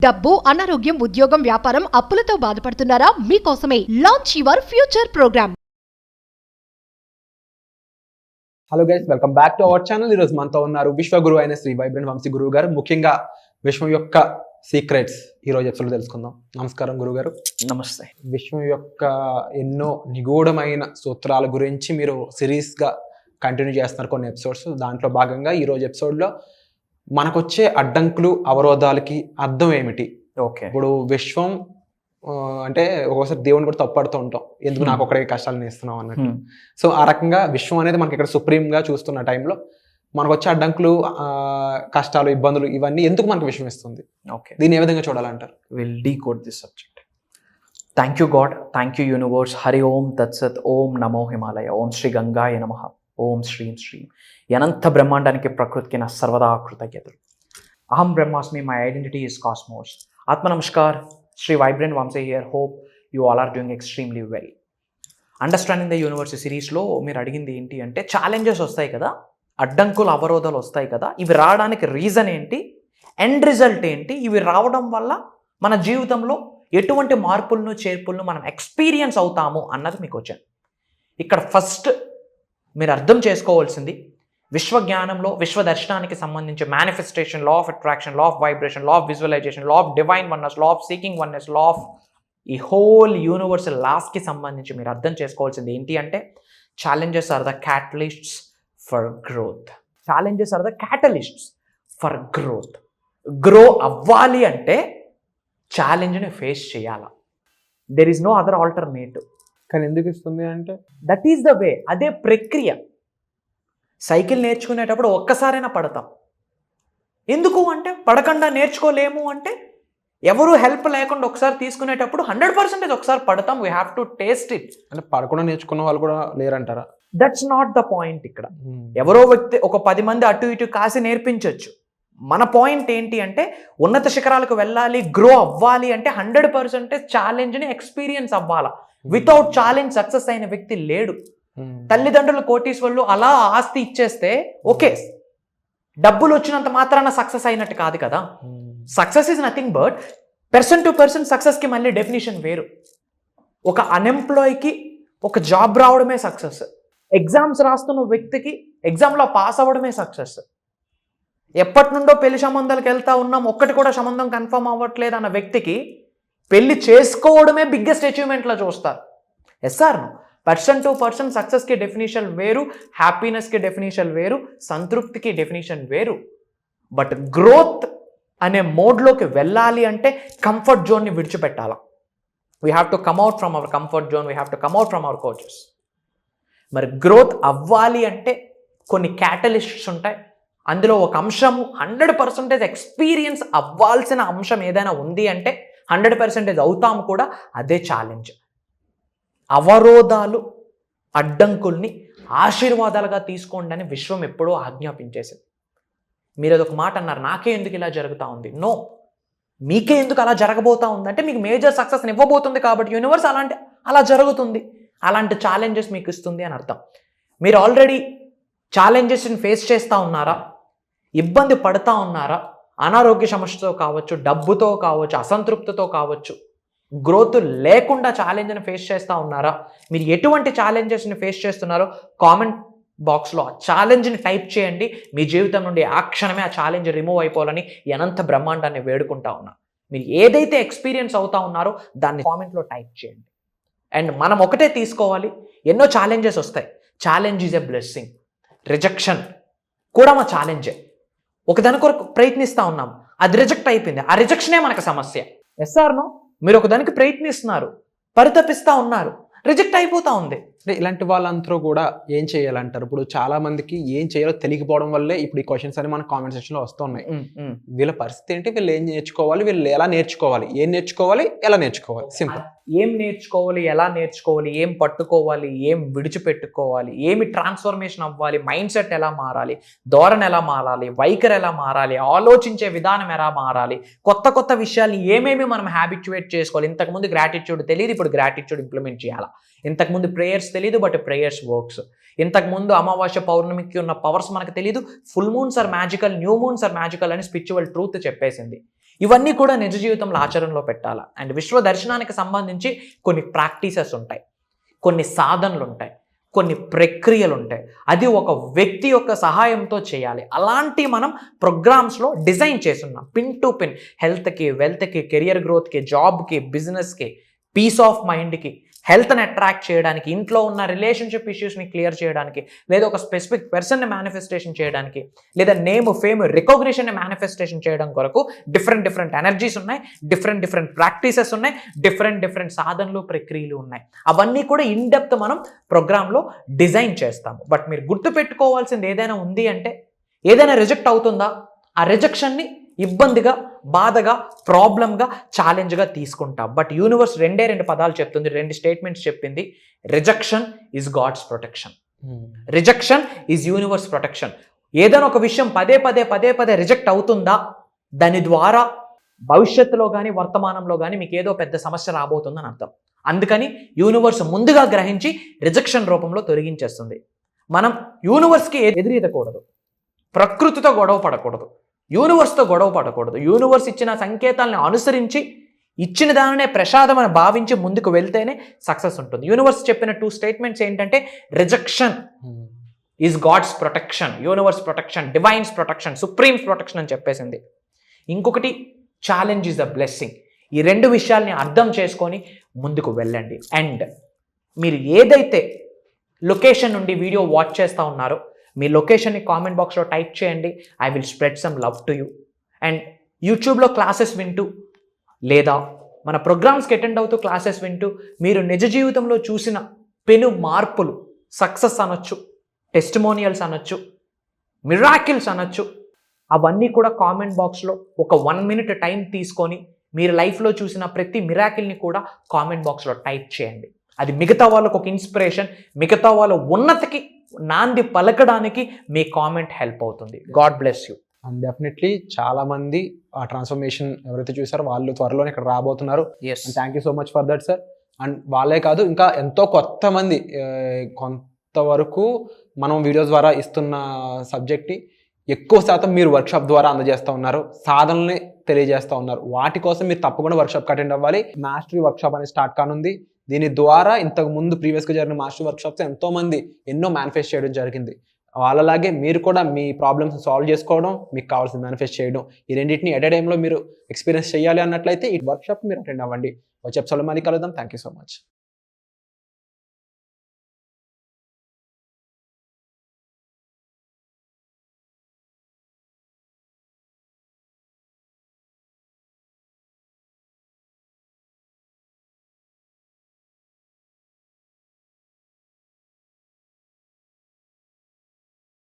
డబ్బు, అనారోగ్యం, ఉద్యోగం, వ్యాపారం, అప్పులతో బాధపడుతున్నారా? మీకోసమే launch your future program. Hello guys, welcome back to our channel. ఈరోజు మనతో ఉన్నారు విశ్వగురు అయిన శ్రీ వైబ్రెంట్ వంశీ గురువు గారు. ముఖ్యంగా విశ్వం యొక్క సీక్రెట్స్ ఈరోజు ఎపిసోడ్ తెలుసుకుందాం. నమస్కారం గురువు గారు. నమస్తే. విశ్వం యొక్క ఎన్నో నిగూఢమైన సూత్రాల గురించి మీరు సిరీస్గా కంటిన్యూ చేస్తున్నారు కొన్ని ఎపిసోడ్స్. దాంట్లో భాగంగా ఈరోజు ఎపిసోడ్లో మనకొచ్చే అడ్డంకులు, అవరోధాలకి అర్థం ఏమిటి? ఓకే. ఇప్పుడు విశ్వం అంటే ఒక్కోసారి దేవుని కూడా తప్పుపడుతూ ఉంటాం, ఎందుకు నాకు ఒకటే కష్టాలను ఇస్తున్నాం అన్నట్టు. సో ఆ రకంగా విశ్వం అనేది మనకి ఇక్కడ సుప్రీంగా చూస్తున్న టైంలో మనకు వచ్చే అడ్డంకులు, కష్టాలు, ఇబ్బందులు ఇవన్నీ ఎందుకు మనకు విశ్వం ఇస్తుంది? ఓకే, దీన్ని ఏ విధంగా చూడాలంటారు? Will decode this subject. Thank you God, thank you universe. Hari ఓం తత్సత్. ఓం నమో హిమాలయ. ఓం శ్రీ గంగాయ నమః. ఓం శ్రీం శ్రీం. అనంత బ్రహ్మాండానికి, ప్రకృతికి నా సర్వదా కృతజ్ఞతలు. అహం బ్రహ్మాస్మి, మై ఐడెంటిటీ ఈస్ కాస్మోస్. ఆత్మ నమస్కార్. Shri vibrant Vamshi here. Hope you all are doing extremely well. Understanding the universe సిరీస్లో మీరు అడిగింది ఏంటి అంటే, ఛాలెంజెస్ వస్తాయి కదా, అడ్డంకులు, అవరోధాలు వస్తాయి కదా, ఇవి రావడానికి రీజన్ ఏంటి, ఎండ్ రిజల్ట్ ఏంటి, ఇవి రావడం వల్ల మన జీవితంలో ఎటువంటి మార్పులను, చేర్పులను మనం ఎక్స్పీరియన్స్ అవుతాము అన్నది మీకు వచ్చాను. ఇక్కడ ఫస్ట్ మీరు అర్థం చేసుకోవాల్సింది, విశ్వజ్ఞానంలో, విశ్వదర్శనానికి సంబంధించి manifestation, law of attraction, law of vibration, law of visualisation, law of divine oneness, law of seeking oneness, law of ఈ హోల్ యూనివర్సల్ లాస్కి సంబంధించి మీరు అర్థం చేసుకోవాల్సింది ఏంటి అంటే, challenges are the catalysts for growth. Challenges are the catalysts for growth. Grow అవ్వాలి అంటే ఛాలెంజ్ని ఫేస్ చేయాలా. There is no other alternative. కానీ ఎందుకు ఇస్తుంది అంటే, దట్ ఈస్ ద వే. అదే ప్రక్రియ. సైకిల్ నేర్చుకునేటప్పుడు ఒక్కసారైనా పడతాం. ఎందుకు అంటే, పడకుండా నేర్చుకోలేము అంటే, ఎవరు హెల్ప్ లేకుండా ఒకసారి తీసుకునేటప్పుడు 100% ఒకసారి పడతాం. We have to taste it. అంటే పడకుండా నేర్చుకున్న వాళ్ళు కూడా లేరంటారా? That's not the point. ఇక్కడ ఎవరో వ్యక్తి ఒక 10 మంది అటు ఇటు కాసి నేర్పించవచ్చు. మన పాయింట్ ఏంటి అంటే, ఉన్నత శిఖరాలకు వెళ్ళాలి, గ్రో అవ్వాలి అంటే 100% ఛాలెంజ్ని ఎక్స్పీరియన్స్ అవ్వాలా. వితౌట్ ఛాలెంజ్ సక్సెస్ అయిన వ్యక్తి లేడు. తల్లిదండ్రులు, కోటీశ్వర్లు అలా ఆస్తి ఇచ్చేస్తే ఓకే, డబ్బులు వచ్చినంత మాత్రాన సక్సెస్ అయినట్టు కాదు కదా. Success is nothing but person to person సక్సెస్కి మళ్ళీ డెఫినేషన్ వేరు. ఒక అన్ఎంప్లాయ్కి ఒక జాబ్ రావడమే సక్సెస్. ఎగ్జామ్స్ రాస్తున్న వ్యక్తికి ఎగ్జామ్లో పాస్ అవ్వడమే సక్సెస్. ఎప్పటి నుండో పెళ్లి సంబంధాలకు వెళ్తా ఉన్నాం, ఒక్కటి కూడా సంబంధం కన్ఫర్మ్ అవ్వట్లేదు అన్న వ్యక్తికి పెళ్లి చేసుకోవడమే బిగ్గెస్ట్ అచీవ్మెంట్లో చూస్తారు. ఎస్ఆర్ పర్సన్ టు పర్సన్ సక్సెస్కి డెఫినేషన్ వేరు, హ్యాపీనెస్కి డెఫినేషన్ వేరు, సంతృప్తికి డెఫినేషన్ వేరు. బట్ గ్రోత్ అనే మోడ్లోకి వెళ్ళాలి అంటే కంఫర్ట్ జోన్ని విడిచిపెట్టాలి. We have to come out from our comfort zone, we have to come out from our coaches. మరి గ్రోత్ అవ్వాలి అంటే కొన్ని క్యాటలిస్ట్స్ ఉంటాయి. అందులో ఒక అంశము 100% ఎక్స్పీరియన్స్ అవ్వాల్సిన అంశం ఏదైనా ఉంది అంటే 100% అవుతాము కూడా. అదే ఛాలెంజ్. అవరోధాలు, అడ్డంకుల్ని ఆశీర్వాదాలుగా తీసుకోండి అని విశ్వం ఎప్పుడూ ఆజ్ఞాపించేసింది. మీరు అదొక మాట అన్నారు, నాకే ఎందుకు ఇలా జరుగుతూ ఉంది. నో, మీకే ఎందుకు అలా జరగబోతూ ఉందంటే, మీకు మేజర్ సక్సెస్ని ఇవ్వబోతుంది కాబట్టి యూనివర్స్ అలా జరుగుతుంది, అలాంటి ఛాలెంజెస్ మీకు ఇస్తుంది అని అర్థం. మీరు ఆల్రెడీ ఛాలెంజెస్ని ఫేస్ చేస్తూ ఉన్నారా, ఇబ్బంది పడుతూ ఉన్నారా, అనారోగ్య సమస్యతో కావచ్చు, డబ్బుతో కావచ్చు, అసంతృప్తితో కావచ్చు, గ్రోత్ లేకుండా ఛాలెంజ్ని ఫేస్ చేస్తూ ఉన్నారా, మీరు ఎటువంటి ఛాలెంజెస్ని ఫేస్ చేస్తున్నారో కామెంట్ బాక్స్లో ఆ ఛాలెంజ్ని టైప్ చేయండి. మీ జీవితం నుండి ఆ క్షణమే ఆ ఛాలెంజ్ రిమూవ్ అయిపోవాలని అనంత బ్రహ్మాండాన్ని వేడుకుంటా ఉన్నా. మీరు ఏదైతే ఎక్స్పీరియన్స్ అవుతా ఉన్నారో దాన్ని కామెంట్లో టైప్ చేయండి. అండ్ మనం ఒకటే తీసుకోవాలి, ఎన్నో ఛాలెంజెస్ వస్తాయి. Challenge is a blessing. Rejection కూడా మా ఛాలెంజే. ఒకదాని కొరకు ప్రయత్నిస్తూ ఉన్నాం, అది రిజెక్ట్ అయిపోయింది, ఆ రిజెక్షనే మనకు సమస్య. ఎస్ఆర్నో, మీరు ఒకదానికి ప్రయత్నిస్తున్నారు, పరితపిస్తూ ఉన్నారు, రిజెక్ట్ అయిపోతూ ఉంది. ఇలాంటి వాళ్ళందరూ కూడా ఏం చేయాలంటారు? ఇప్పుడు చాలా మందికి ఏం చేయాలో తెలియకపోవడం వల్లే ఇప్పుడు ఈ క్వశ్చన్స్ అని మన కామెంట్ సెక్షన్లో వస్తూ ఉన్నాయి. వీళ్ళ పరిస్థితి ఏంటి, వీళ్ళు ఏం నేర్చుకోవాలి, వీళ్ళు ఎలా నేర్చుకోవాలి, ఏం నేర్చుకోవాలి, ఎలా నేర్చుకోవాలి? సింపుల్. ఏం నేర్చుకోవాలి, ఎలా నేర్చుకోవాలి, ఏం పట్టుకోవాలి, ఏం విడిచిపెట్టుకోవాలి, ఏమి ట్రాన్స్ఫర్మేషన్ అవ్వాలి, మైండ్ సెట్ ఎలా మారాలి, ధోరణి ఎలా మారాలి, వైఖరి ఎలా మారాలి, ఆలోచించే విధానం ఎలా మారాలి, కొత్త కొత్త విషయాలు ఏమేమి మనం హ్యాబిచ్యువేట్ చేసుకోవాలి. ఇంతకుముందు గ్రాటిట్యూడ్ తెలియదు, ఇప్పుడు గ్రాటిట్యూడ్ ఇంప్లిమెంట్ చేయాలి. ఇంతకుముందు ప్రేయర్స్ తెలియదు, బట్ ప్రేయర్స్ వర్క్స్. ఇంతకుముందు అమావాస్య పౌర్ణమికి ఉన్న పవర్స్ మనకు తెలియదు, full moons are magical, new moons are magical అని స్పిరిచువల్ ట్రూత్ చెప్పేసింది. ఇవన్నీ కూడా నిజ జీవితంలో ఆచరణలో పెట్టాలా. అండ్ విశ్వ దర్శనానికి సంబంధించి కొన్ని ప్రాక్టీసెస్ ఉంటాయి, కొన్ని సాధనలు ఉంటాయి, కొన్ని ప్రక్రియలు ఉంటాయి. అది ఒక వ్యక్తి యొక్క సహాయంతో చేయాలి. అలాంటి మనం ప్రోగ్రామ్స్లో డిజైన్ చేస్తున్నాం, పిన్ టు పిన్. హెల్త్కి, వెల్త్కి, కెరియర్ గ్రోత్కి, జాబ్కి, బిజినెస్కి, పీస్ ఆఫ్ మైండ్కి, హెల్త్ని అట్రాక్ట్ చేయడానికి, ఇంట్లో ఉన్న రిలేషన్షిప్ ఇష్యూస్ని క్లియర్ చేయడానికి, లేదా ఒక స్పెసిఫిక్ పర్సన్ని మేనిఫెస్టేషన్ చేయడానికి, లేదా నేమ్, ఫేమ్, రికగ్నిషన్ని మేనిఫెస్టేషన్ చేయడం కొరకు డిఫరెంట్ ఎనర్జీస్ ఉన్నాయి, డిఫరెంట్ ప్రాక్టీసెస్ ఉన్నాయి, డిఫరెంట్ సాధనలు, ప్రక్రియలు ఉన్నాయి. అవన్నీ కూడా ఇన్ డెప్త్ మనం ప్రోగ్రాంలో డిజైన్ చేస్తాము. బట్ మీరు గుర్తుపెట్టుకోవాల్సింది ఏదైనా ఉంది అంటే, ఏదైనా రిజెక్ట్ అవుతుందా, ఆ రిజెక్షన్ని ఇబ్బందిగా, బాధగా, ప్రాబ్లంగా, ఛాలెంజ్గా తీసుకుంటాం. బట్ యూనివర్స్ రెండు పదాలు చెప్తుంది, 2 స్టేట్మెంట్స్ చెప్పింది. Rejection is God's protection, rejection is universe protection. ఏదైనా ఒక విషయం పదే రిజెక్ట్ అవుతుందా, దాని ద్వారా భవిష్యత్తులో కానీ వర్తమానంలో కానీ మీకు ఏదో పెద్ద సమస్య రాబోతుందని అర్థం. అందుకని యూనివర్స్ ముందుగా గ్రహించి రిజెక్షన్ రూపంలో తొలగించేస్తుంది. మనం యూనివర్స్కి ఎదురీదకూడదు, ప్రకృతితో గొడవ పడకూడదు, యూనివర్స్తో గొడవ పడకూడదు. యూనివర్స్ ఇచ్చిన సంకేతాలను అనుసరించి, ఇచ్చిన దానినే ప్రసాదం అని భావించి ముందుకు వెళ్తేనే సక్సెస్ ఉంటుంది. యూనివర్స్ చెప్పిన 2 స్టేట్మెంట్స్ ఏంటంటే, rejection is God's protection, universe protection, divine's protection, supreme's protection అని చెప్పేసింది. ఇంకొకటి, ఛాలెంజ్ ఈజ్ అ బ్లెస్సింగ్. ఈ 2 విషయాల్ని అర్థం చేసుకొని ముందుకు వెళ్ళండి. అండ్ మీరు ఏదైతే లొకేషన్ నుండి వీడియో వాచ్ చేస్తూ ఉన్నారో, మీ లొకేషన్ని కామెంట్ బాక్స్లో టైప్ చేయండి. I will spread some love to you. And యూట్యూబ్లో క్లాసెస్ వింటూ, లేదా మన ప్రోగ్రామ్స్కి అటెండ్ అవుతూ క్లాసెస్ వింటూ మీరు నిజ జీవితంలో చూసిన పెను మార్పులు, సక్సెస్ అనొచ్చు, టెస్టిమోనియల్స్ అనొచ్చు, మిరాకిల్స్ అనొచ్చు, అవన్నీ కూడా కామెంట్ బాక్స్లో ఒక 1 minute టైం తీసుకొని మీరు లైఫ్లో చూసిన ప్రతి మిరాకిల్ని కూడా కామెంట్ బాక్స్లో టైప్ చేయండి. అది మిగతా వాళ్ళకు ఒక ఇన్స్పిరేషన్, మిగతా వాళ్ళ ఉన్నతికి నాంది పలకడానికి మీ కామెంట్ హెల్ప్ అవుతుంది. God bless you. And definitely చాలా మంది ఆ ట్రాన్స్ఫర్మేషన్ ఎవరైతే చూసారో వాళ్ళు త్వరలోనే ఇక్కడ రాబోతున్నారు. Thank you so much for that sir. And వాళ్ళే కాదు, ఇంకా ఎంతో కొత్త మంది కొంతవరకు మనం వీడియోస్ ద్వారా ఇస్తున్న సబ్జెక్ట్ని ఎక్కువ శాతం మీరు వర్క్షాప్ ద్వారా అందజేస్తూ ఉన్నారు, సాధనల్ని తెలియజేస్తూ ఉన్నారు. వాటి కోసం మీరు తప్పకుండా వర్క్షాప్కి అటెండ్ అవ్వాలి. మాస్టరీ వర్క్షాప్ అనేది స్టార్ట్ కానుంది. దీని ద్వారా ఇంతకు ముందు ప్రీవియస్గా జరిగిన మాస్టర్ వర్క్షాప్స్ ఎంతో మంది ఎన్నో మేనిఫెస్ట్ చేయడం జరిగింది. వాళ్ళలాగే మీరు కూడా మీ ప్రాబ్లమ్స్ సాల్వ్ చేసుకోవడం, మీకు కావాల్సిన మేనిఫెస్ట్ చేయడం, ఈ రెండింటిని ఎట్ ఏ టైంలో మీరు ఎక్స్పీరియన్స్ చేయాలి అన్నట్లయితే ఈ వర్క్షాప్ మీరు అటెండ్ అవ్వండి. వచ్చే ఎపిసోడ్లో మళ్ళీ కలుద్దాం. Thank you so much.